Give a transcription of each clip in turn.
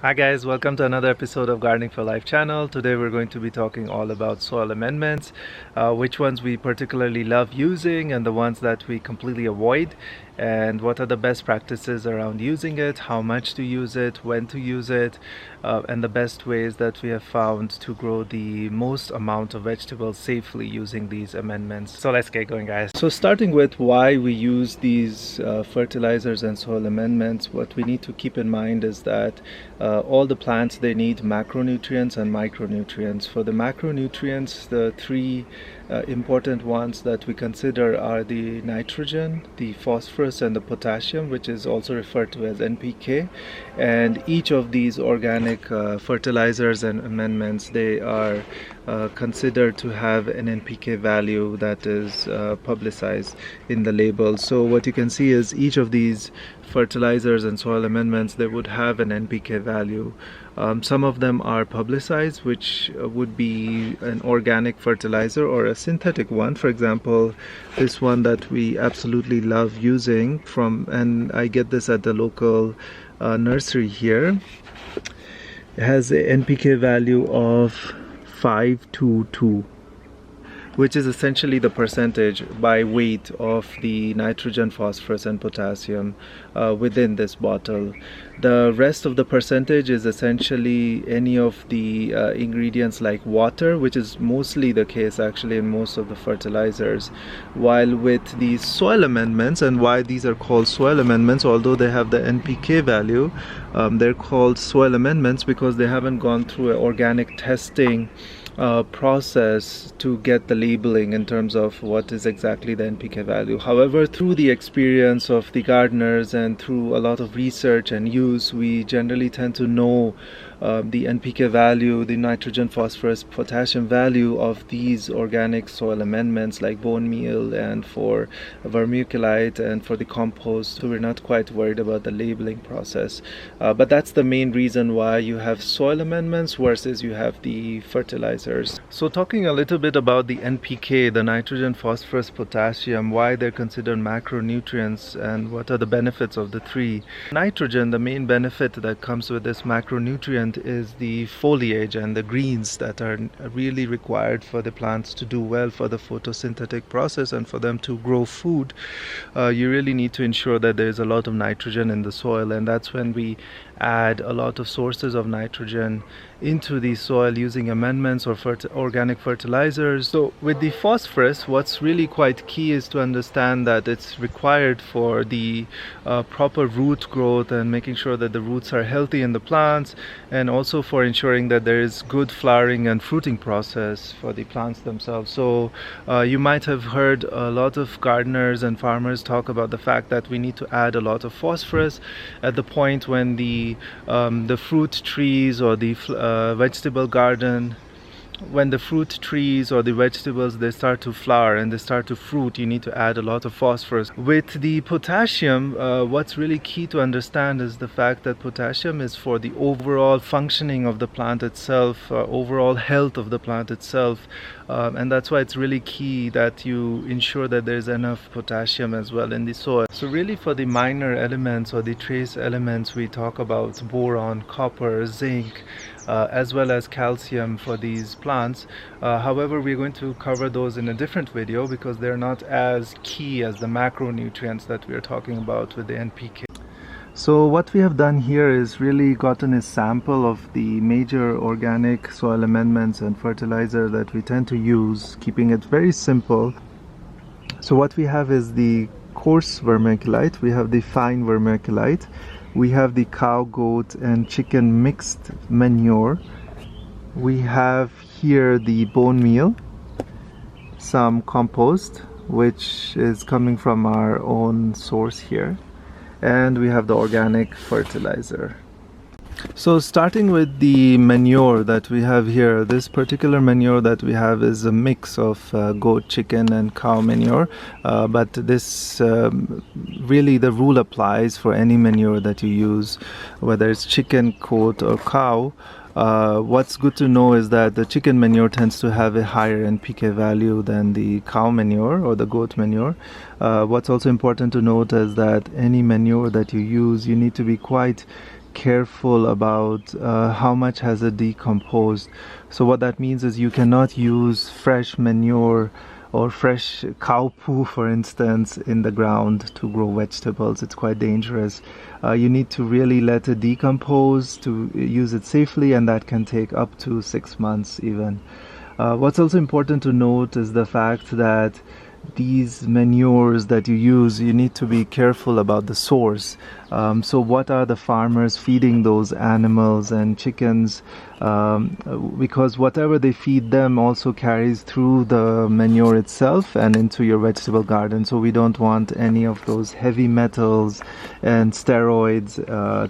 Hi guys, welcome to another episode of Gardening for Life channel. Today we're going to be talking all about soil amendments, which ones we particularly love using and the ones that we completely avoid, and what are the best practices around using it, how much to use it, when to use it, and the best ways that we have found to grow the most amount of vegetables safely using these amendments. So let's get going, guys. So starting with why we use these fertilizers and soil amendments, what we need to keep in mind is that all the plants, they need macronutrients and micronutrients. For the macronutrients, the three important ones that we consider are the nitrogen, the phosphorus, and the potassium, which is also referred to as NPK. And each of these organic fertilizers and amendments, they are considered to have an NPK value that is publicized in the label. So what you can see is each of these fertilizers and soil amendments, they would have an NPK value. Some of them are publicized, which would be an organic fertilizer or a synthetic one. For example, this one that we absolutely love using and I get this at the local nursery here. It has an NPK value of 522, which is essentially the percentage by weight of the nitrogen, phosphorus, and potassium within this bottle. The rest of the percentage is essentially any of the ingredients like water, which is mostly the case actually in most of the fertilizers. While with the soil amendments, and why these are called soil amendments, although they have the NPK value, they're called soil amendments because they haven't gone through an organic testing process to get the labeling in terms of what is exactly the NPK value. However, through the experience of the gardeners and through a lot of research and use, we generally tend to know the NPK value, the nitrogen, phosphorus, potassium value of these organic soil amendments like bone meal and for vermiculite and for the compost. So we're not quite worried about the labeling process. But that's the main reason why you have soil amendments versus you have the fertilizers. So talking a little bit about the NPK, the nitrogen, phosphorus, potassium, why they're considered macronutrients and what are the benefits of the three. Nitrogen, the main benefit that comes with this macronutrient is the foliage and the greens that are really required for the plants to do well for the photosynthetic process and for them to grow food. You really need to ensure that there's a lot of nitrogen in the soil, and that's when we add a lot of sources of nitrogen into the soil using amendments or organic fertilizers. So with the phosphorus, what's really quite key is to understand that it's required for the proper root growth and making sure that the roots are healthy in the plants, and also for ensuring that there is good flowering and fruiting process for the plants themselves. So you might have heard a lot of gardeners and farmers talk about the fact that we need to add a lot of phosphorus at the point when the fruit trees or the vegetable garden, when the fruit trees or the vegetables, they start to flower and they start to fruit, you need to add a lot of phosphorus. With the potassium, what's really key to understand is the fact that potassium is for the overall functioning of the plant itself, overall health of the plant itself, and that's why it's really key that you ensure that there's enough potassium as well in the soil. So really for the minor elements or the trace elements, we talk about boron, copper, zinc, as well as calcium for these plants. However, we're going to cover those in a different video because they're not as key as the macronutrients that we're talking about with the NPK. So what we have done here is really gotten a sample of the major organic soil amendments and fertilizer that we tend to use, keeping it very simple. So what we have is the coarse vermiculite, we have the fine vermiculite, we have the cow, goat, and chicken mixed manure. We have here the bone meal, some compost, which is coming from our own source here, and we have the organic fertilizer. So starting with the manure that we have here, this particular manure that we have is a mix of goat, chicken, and cow manure, but this really the rule applies for any manure that you use, whether it's chicken, goat, or cow. What's good to know is that the chicken manure tends to have a higher NPK value than the cow manure or the goat manure. What's also important to note is that any manure that you use, you need to be quite careful about how much has it decomposed. So what that means is you cannot use fresh manure or fresh cow poo, for instance, in the ground to grow vegetables. It's quite dangerous. You need to really let it decompose to use it safely, and that can take up to 6 months even. What's also important to note is the fact that these manures that you use, you need to be careful about the source. So what are the farmers feeding those animals and chickens? Because whatever they feed them also carries through the manure itself and into your vegetable garden. So we don't want any of those heavy metals and steroids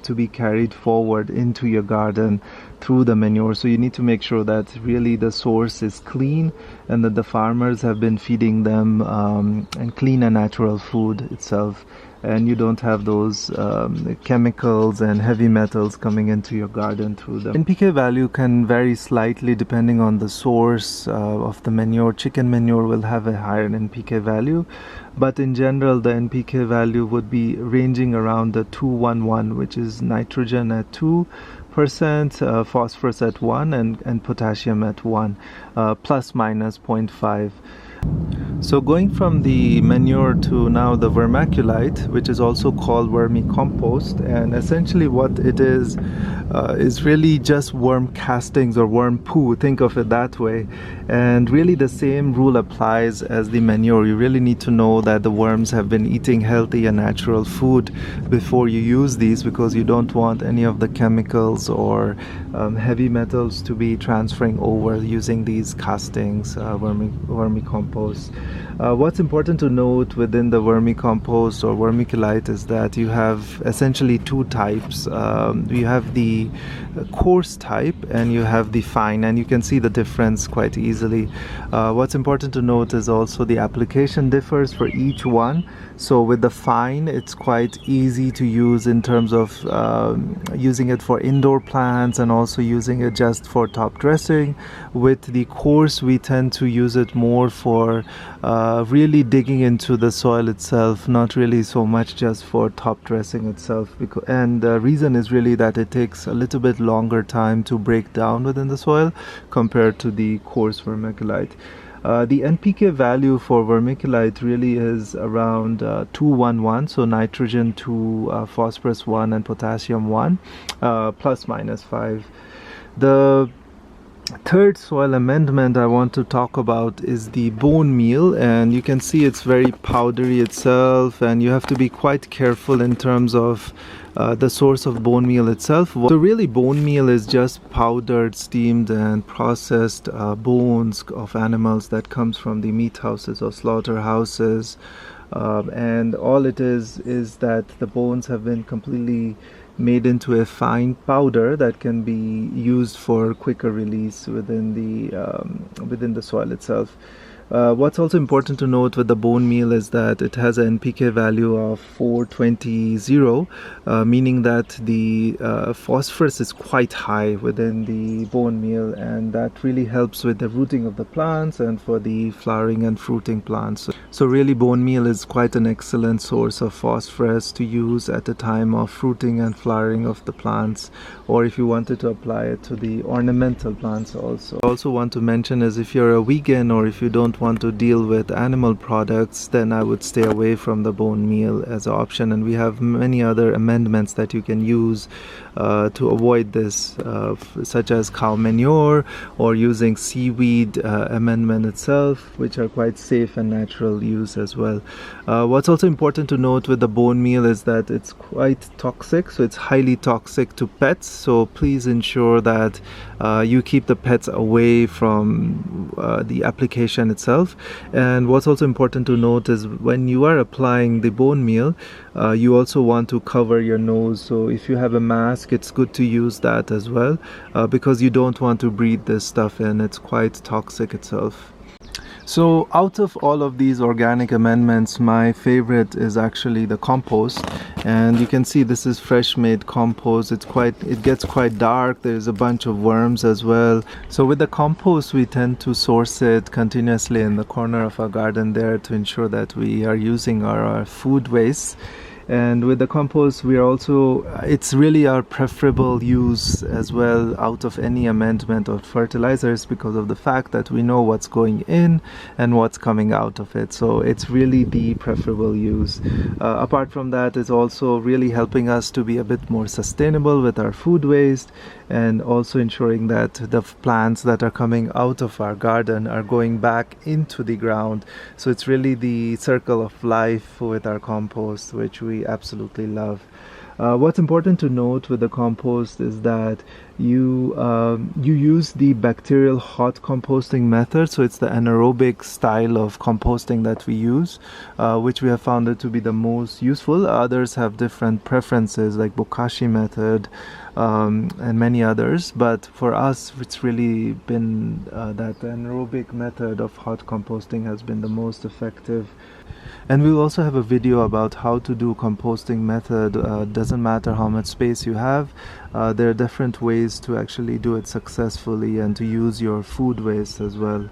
to be carried forward into your garden through the manure. So you need to make sure that really the source is clean and that the farmers have been feeding them and clean and natural food itself, and you don't have those chemicals and heavy metals coming into your garden through them. NPK value can vary slightly depending on the source of the manure. Chicken manure will have a higher NPK value, but in general the NPK value would be ranging around the 211, which is nitrogen at 2%, phosphorus at 1, and potassium at 1, plus minus 0.5. So going from the manure to now the vermiculite, which is also called vermicompost, and essentially what it is really just worm castings or worm poo. Think of it that way. And really the same rule applies as the manure. You really need to know that the worms have been eating healthy and natural food before you use these, because you don't want any of the chemicals or heavy metals to be transferring over using these castings, vermicompost. What's important to note within the vermicompost or vermiculite is that you have essentially two types. You have the coarse type and you have the fine, and you can see the difference quite easily. What's important to note is also the application differs for each one. So with the fine, it's quite easy to use in terms of using it for indoor plants and also using it just for top dressing. With the coarse, we tend to use it more for really digging into the soil itself, not really so much just for top dressing itself. And the reason is really that it takes a little bit longer time to break down within the soil compared to the coarse vermiculite. The NPK value for vermiculite really is around 211, so nitrogen 2, phosphorus 1, and potassium 1, plus minus 5. The third soil amendment I want to talk about is the bone meal, and you can see it's very powdery itself, and you have to be quite careful in terms of the source of bone meal itself. So really bone meal is just powdered, steamed and processed bones of animals that comes from the meat houses or slaughterhouses, and all it is that the bones have been completely made into a fine powder that can be used for quicker release within the soil itself. What's also important to note with the bone meal is that it has an NPK value of 420, meaning that the phosphorus is quite high within the bone meal, and that really helps with the rooting of the plants and for the flowering and fruiting plants. So really bone meal is quite an excellent source of phosphorus to use at the time of fruiting and flowering of the plants, or if you wanted to apply it to the ornamental plants also. I also want to mention is if you're a vegan or if you don't want to deal with animal products, then I would stay away from the bone meal as an option, and we have many other amendments that you can use to avoid this, such as cow manure or using seaweed amendment itself, which are quite safe and natural use as well. What's also important to note with the bone meal is that it's quite toxic, so it's highly toxic to pets, so please ensure that you keep the pets away from the application itself. And what's also important to note is when you are applying the bone meal, you also want to cover your nose. So if you have a mask, it's good to use that as well, because you don't want to breathe this stuff in. It's quite toxic itself. So out of all of these organic amendments, my favorite is actually the compost, and you can see this is fresh made compost. It gets quite dark. There's a bunch of worms as well. So with the compost, we tend to source it continuously in the corner of our garden there to ensure that we are using our food waste. And with the compost, we are also, it's really our preferable use as well out of any amendment of fertilizers, because of the fact that we know what's going in and what's coming out of it. So it's really the preferable use. Apart from that, it's also really helping us to be a bit more sustainable with our food waste, and also ensuring that the plants that are coming out of our garden are going back into the ground. So it's really the circle of life with our compost, which we absolutely love. What's important to note with the compost is that you use the bacterial hot composting method. So it's the anaerobic style of composting that we use, which we have found it to be the most useful. Others have different preferences, like bokashi method, and many others, but for us it's really been that anaerobic method of hot composting has been the most effective. And we'll also have a video about how to do composting method. Doesn't matter how much space you have, there are different ways to actually do it successfully and to use your food waste as well.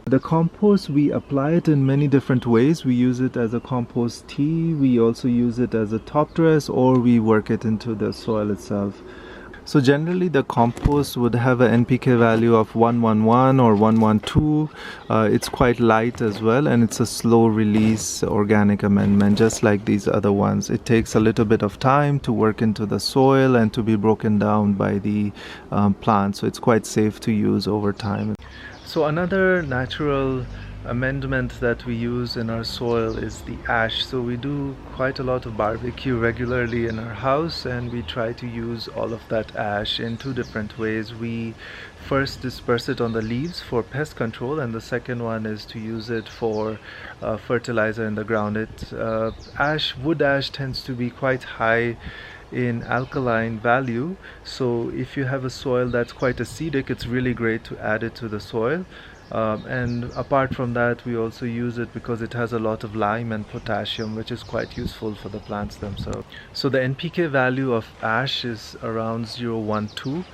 The compost, we apply it in many different ways. We use it as a compost tea, we also use it as a top dress, or we work it into the soil itself. So generally the compost would have an NPK value of 111 or 112. It's quite light as well, and it's a slow release organic amendment, just like these other ones. It takes a little bit of time to work into the soil and to be broken down by the plant, so it's quite safe to use over time. So another natural amendment that we use in our soil is the ash. So we do quite a lot of barbecue regularly in our house, and we try to use all of that ash in two different ways. We first disperse it on the leaves for pest control, and the second one is to use it for fertilizer in the ground. Wood ash tends to be quite high in alkaline value, so if you have a soil that's quite acidic, it's really great to add it to the soil. And apart from that, we also use it because it has a lot of lime and potassium, which is quite useful for the plants themselves. So the NPK value of ash is around 0.12.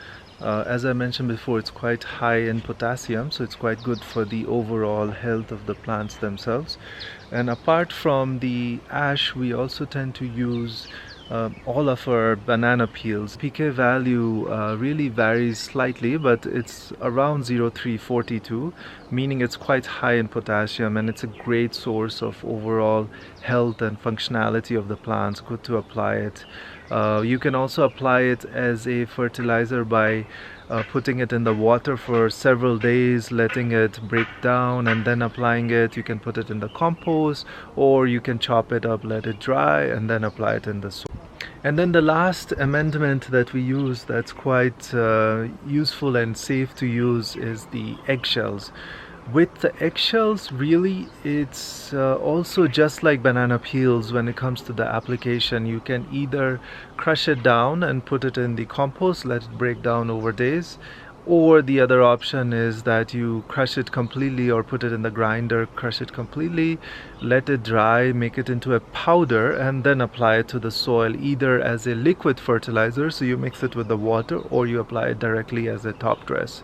As I mentioned before, it's quite high in potassium, so it's quite good for the overall health of the plants themselves. And apart from the ash, we also tend to use all of our banana peels. PK value really varies slightly, but it's around 0.342, meaning it's quite high in potassium, and it's a great source of overall health and functionality of the plants. Good to apply it. You can also apply it as a fertilizer by putting it in the water for several days, letting it break down, and then applying it. You can put it in the compost, or you can chop it up, let it dry, and then apply it in the soil. And then the last amendment that we use that's quite useful and safe to use is the eggshells. With the eggshells, really, it's also just like banana peels when it comes to the application. You can either crush it down and put it in the compost, let it break down over days, or the other option is that you crush it completely or put it in the grinder, crush it completely, let it dry, make it into a powder, and then apply it to the soil, either as a liquid fertilizer, so you mix it with the water, or you apply it directly as a top dress.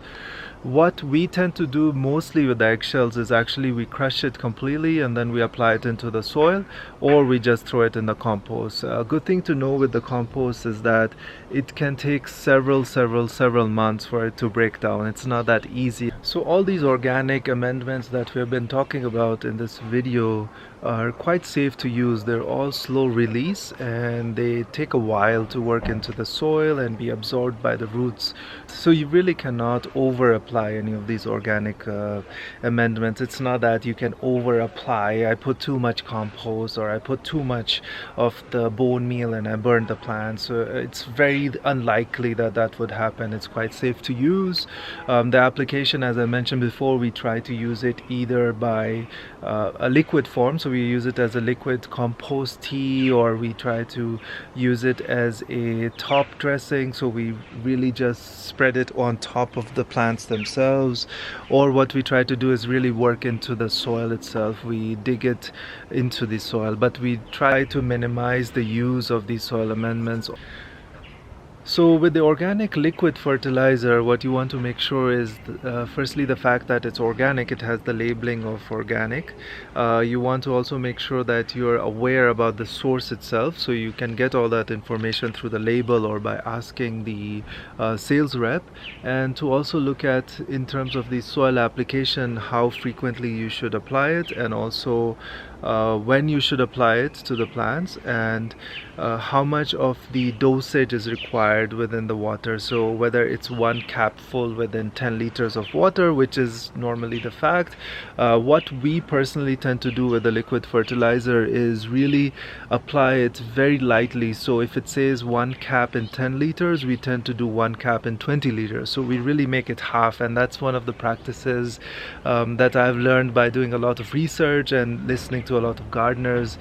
What we tend to do mostly with the eggshells is actually we crush it completely and then we apply it into the soil, or we just throw it in the compost. A good thing to know with the compost is that it can take several months for it to break down. It's not that easy. So all these organic amendments that we have been talking about in this video are quite safe to use. They're all slow release and they take a while to work into the soil and be absorbed by the roots. So you really cannot over apply any of these organic amendments. It's not that you can over apply. I put too much compost, or I put too much of the bone meal and I burned the plants. So it's very unlikely that that would happen. It's quite safe to use. The application, as I mentioned before, we try to use it either by a liquid form, so we use it as a liquid compost tea, or we try to use it as a top dressing, so we really just spread it on top of the plants themselves. Or what we try to do is really work into the soil itself. We dig it into the soil, but we try to minimize the use of these soil amendments. So with the organic liquid fertilizer, what you want to make sure is firstly the fact that it's organic, it has the labeling of organic. You want to also make sure that you're aware about the source itself, so you can get all that information through the label or by asking the sales rep, and to also look at, in terms of the soil application, how frequently you should apply it, and also when you should apply it to the plants, and how much of the dosage is required within the water. So whether it's one cap full within 10 liters of water, which is normally the fact. What we personally tend to do with the liquid fertilizer is really apply it very lightly. So if it says one cap in 10 liters, we tend to do one cap in 20 liters. So we really make it half, and that's one of the practices that I've learned by doing a lot of research and listening to a lot of gardeners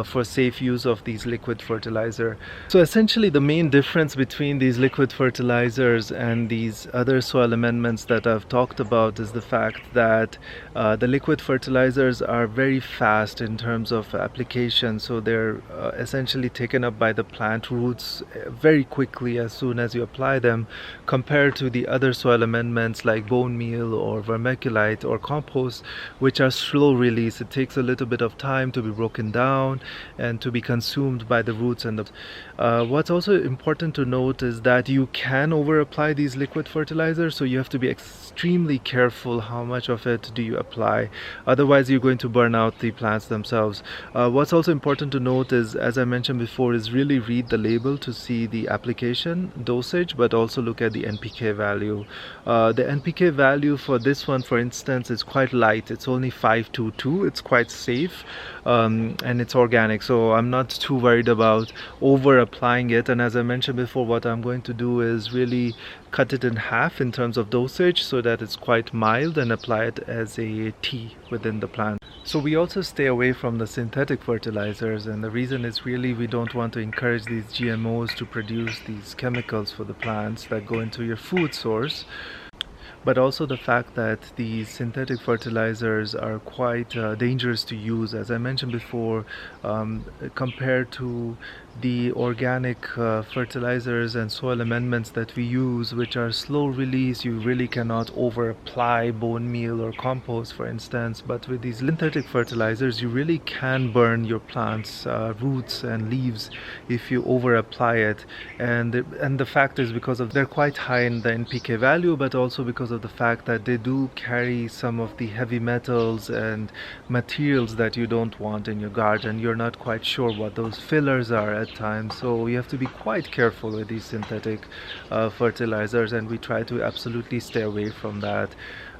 for safe use of these liquid fertilizer. So essentially the main difference between these liquid fertilizers and these other soil amendments that I've talked about is the fact that the liquid fertilizers are very fast in terms of application. So they're essentially taken up by the plant roots very quickly as soon as you apply them, compared to the other soil amendments like bone meal or vermiculite or compost, which are slow release. It takes a little bit of time to be broken down and to be consumed by the roots and the what's also important to note is that you can over apply these liquid fertilizers, so you have to be extremely careful how much of it do you apply, otherwise you're going to burn out the plants themselves. What's also important to note is, as I mentioned before, is really read the label to see the application dosage, but also look at the NPK value. The NPK value for this one, for instance, is quite light. It's only 522. It's quite safe, and it's organic, so I'm not too worried about over applying it. And as I mentioned before, what I'm going to do is really cut it in half in terms of dosage so that it's quite mild, and apply it as a tea within the plant. So we also stay away from the synthetic fertilizers, and the reason is really we don't want to encourage these GMOs to produce these chemicals for the plants that go into your food source, but also the fact that these synthetic fertilizers are quite dangerous to use, as I mentioned before, compared to the organic fertilizers and soil amendments that we use, which are slow release. You really cannot over apply bone meal or compost, for instance, but with these synthetic fertilizers you really can burn your plants roots and leaves if you over apply it. And the fact is, because of they're quite high in the NPK value, but also because of the fact that they do carry some of the heavy metals and materials that you don't want in your garden. You're not quite sure what those fillers are at times, so you have to be quite careful with these synthetic fertilizers, and we try to absolutely stay away from that.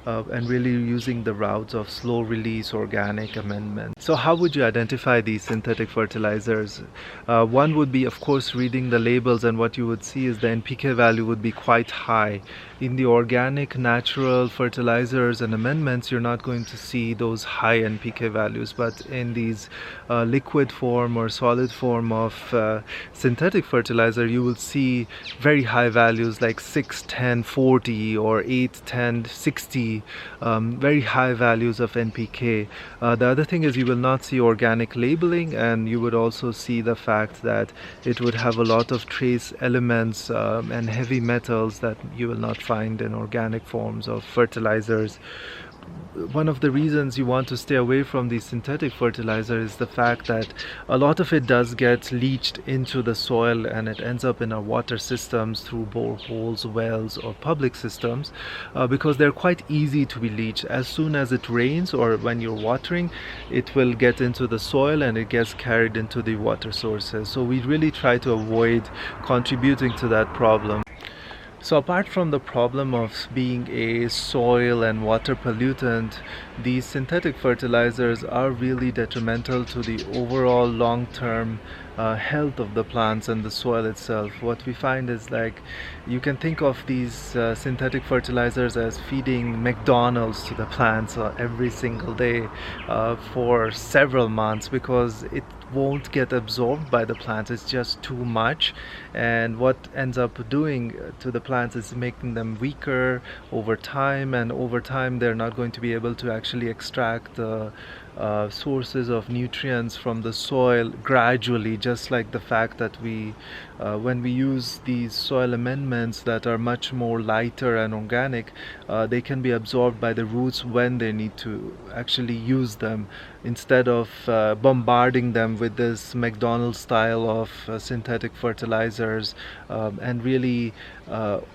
And really using the routes of slow release organic amendment. So how would you identify these synthetic fertilizers? One would be, of course, reading the labels, and what you would see is the NPK value would be quite high. In the organic natural fertilizers and amendments, you're not going to see those high NPK values, but in these liquid form or solid form of synthetic fertilizer, you will see very high values like 6, 10, 40 or 8, 10, 60. Very high values of NPK. The other thing is you will not see organic labeling, and you would also see the fact that it would have a lot of trace elements and heavy metals that you will not find in organic forms of fertilizers. One of the reasons you want to stay away from these synthetic fertilizers is the fact that a lot of it does get leached into the soil, and it ends up in our water systems through boreholes, wells, or public systems, because they're quite easy to be leached. As soon as it rains or when you're watering, it will get into the soil and it gets carried into the water sources. So we really try to avoid contributing to that problem. So apart from the problem of being a soil and water pollutant, these synthetic fertilizers are really detrimental to the overall long-term health of the plants and the soil itself. What we find is, like, you can think of these synthetic fertilizers as feeding McDonald's to the plants every single day for several months, because it won't get absorbed by the plants. It's just too much, and what ends up doing to the plants is making them weaker over time, and over time they're not going to be able to actually extract the sources of nutrients from the soil gradually, just like the fact that when we use these soil amendments that are much more lighter and organic, they can be absorbed by the roots when they need to actually use them, instead of bombarding them with this McDonald's style of synthetic fertilizers, and really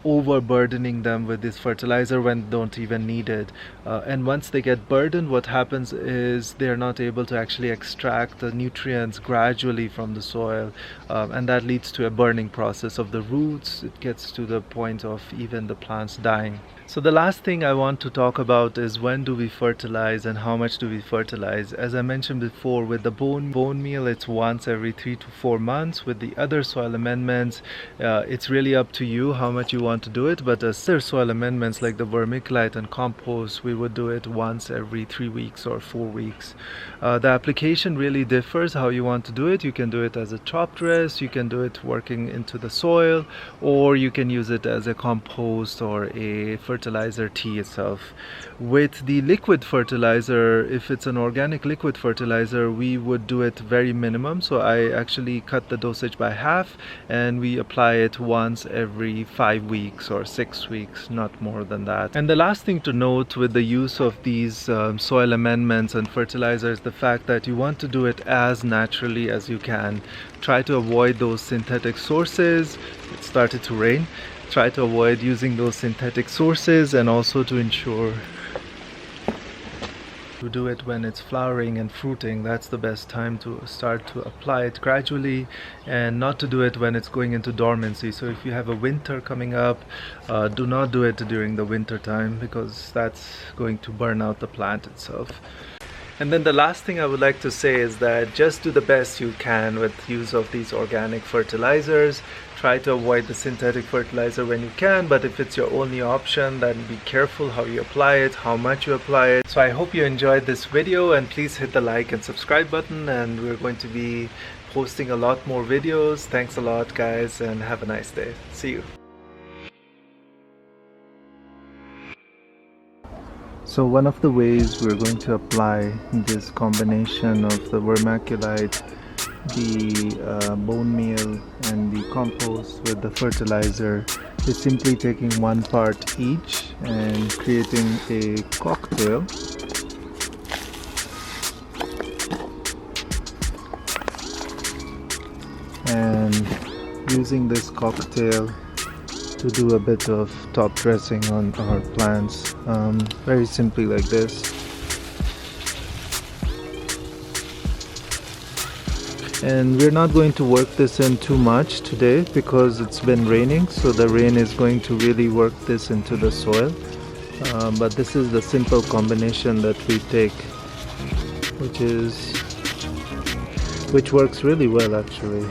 overburdening them with this fertilizer when they don't even need it. And once they get burdened, what happens is they're not able to actually extract the nutrients gradually from the soil, and that leads to a burning process of the roots. It gets to the point of even the plants dying. So the last thing I want to talk about is, when do we fertilize and how much do we fertilize? As I mentioned before, with the bone meal, it's once every 3 to 4 months. With the other soil amendments, it's really up to you how much you want to do it. But as other soil amendments like the vermiculite and compost, we would do it once every 3 weeks or 4 weeks. The application really differs how you want to do it. You can do it as a top dress, you can do it working into the soil, or you can use it as a compost or a fertilizer tea itself. With the liquid fertilizer, if it's an organic liquid fertilizer, we would do it very minimum. So I actually cut the dosage by half, and we apply it once every 5 weeks or 6 weeks, not more than that. And the last thing to note with the use of these soil amendments and fertilizers, the fact that you want to do it as naturally as you can. Try to avoid those synthetic sources. It started to rain. Try to avoid using those synthetic sources, and also to ensure to do it when it's flowering and fruiting. That's the best time to start to apply it gradually, and not to do it when it's going into dormancy. So if you have a winter coming up, do not do it during the winter time, because that's going to burn out the plant itself. And then the last thing I would like to say is that just do the best you can with use of these organic fertilizers. Try to avoid the synthetic fertilizer when you can, but if it's your only option, then be careful how you apply it, how much you apply it. So I hope you enjoyed this video, and please hit the like and subscribe button, and we're going to be posting a lot more videos. Thanks a lot, guys, and have a nice day. See you. So one of the ways we're going to apply this combination of the vermiculite, the bone meal and the compost with the fertilizer is simply taking 1 part each and creating a cocktail. And using this cocktail to do a bit of top dressing on our plants, very simply like this. And we're not going to work this in too much today because it's been raining, so the rain is going to really work this into the soil, but this is the simple combination that we take, which works really well actually.